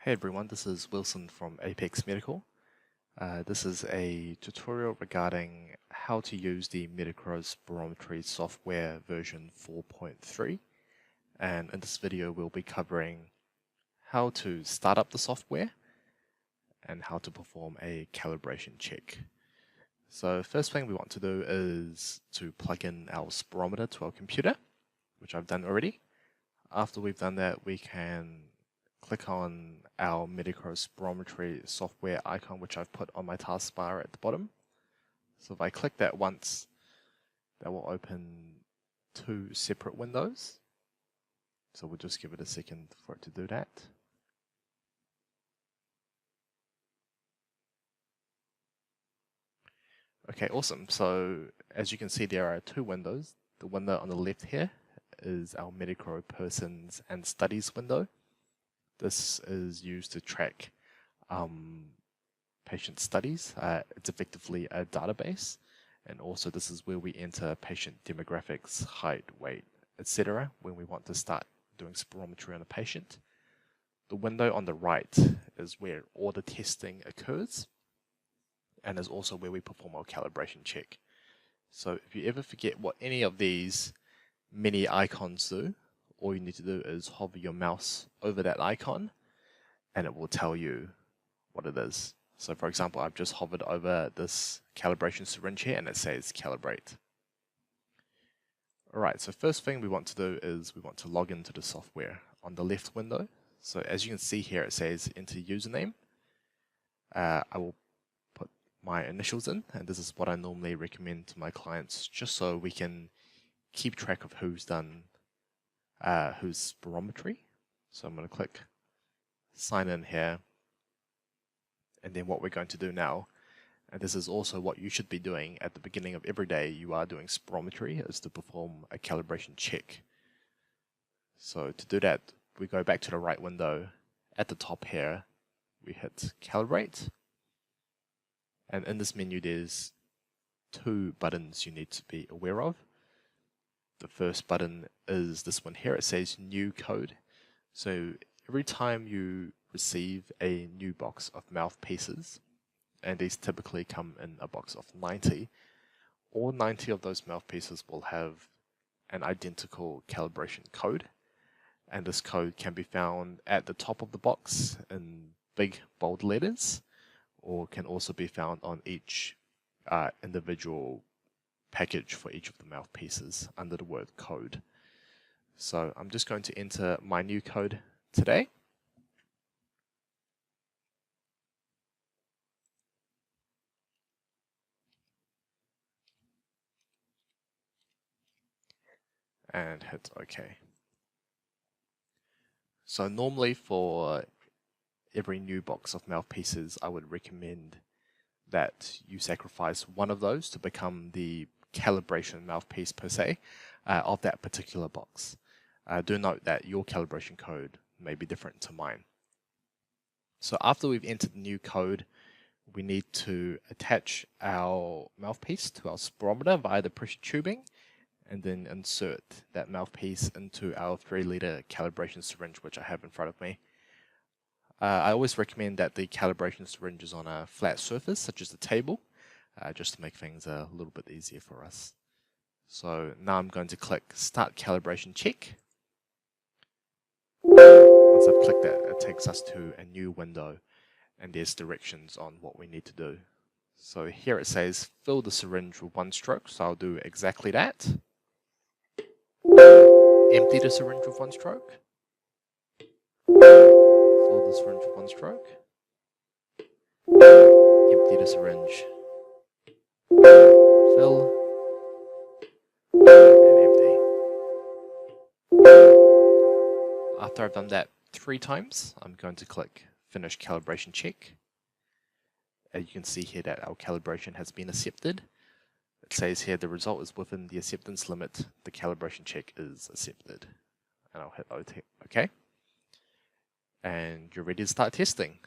Hey everyone, this is Wilson from Apex Medical. This is a tutorial regarding how to use the Medikro Spirometry Software version 4.3, and in this video we'll be covering how to start up the software and how to perform a calibration check. So first thing we want to do is to plug in our spirometer to our computer, which I've done already. After we've done that, we can click on our Medikro Spirometry software icon, which I've put on my taskbar at the bottom. So if I click that once, that will open two separate windows. So we'll just give it a second for it to do that. Okay, awesome. So as you can see, there are two windows. The window on the left here is our Medikro Persons and Studies window. This is used to track patient studies. It's effectively a database, and also this is where we enter patient demographics, height, weight, etc. when we want to start doing spirometry on a patient. The window on the right is where all the testing occurs, and is also where we perform our calibration check. So if you ever forget what any of these mini icons do, all you need to do is hover your mouse over that icon and it will tell you what it is. So for example, I've just hovered over this calibration syringe here and it says calibrate. Alright, so first thing we want to do is we want to log into the software on the left window. So as you can see here, it says enter username. I will put my initials in, and this is what I normally recommend to my clients, just so we can keep track of who's done whose spirometry. So I'm going to click sign in here, and then what we're going to do now, and this is also what you should be doing at the beginning of every day you are doing spirometry, is to perform a calibration check. So to do that, we go back to the right window. At the top here, we hit calibrate, and in this menu there's two buttons you need to be aware of. The first button is this one here. It says new code. So every time you receive a new box of mouthpieces, and these typically come in a box of 90, all 90 of those mouthpieces will have an identical calibration code. And this code can be found at the top of the box in big bold letters, or can also be found on each individual package for each of the mouthpieces under the word code. So I'm just going to enter my new code today. And hit OK. So normally for every new box of mouthpieces, I would recommend that you sacrifice one of those to become the calibration mouthpiece per se of that particular box. Do note that your calibration code may be different to mine. So after we've entered the new code, we need to attach our mouthpiece to our spirometer via the pressure tubing, and then insert that mouthpiece into our 3-liter calibration syringe, which I have in front of me. I always recommend that the calibration syringe is on a flat surface, such as the table, just to make things a little bit easier for us. So now I'm going to click Start Calibration Check. Once I've clicked that, it takes us to a new window, and there's directions on what we need to do. So here it says fill the syringe with 1 stroke, so I'll do exactly that. Empty the syringe with 1 stroke. Fill the syringe with 1 stroke. Empty the syringe. Fill. And empty. After I've done that 3 times, I'm going to click Finish Calibration Check. As you can see here that our calibration has been accepted. It says here the result is within the acceptance limit. The calibration check is accepted. And I'll hit OK. And you're ready to start testing.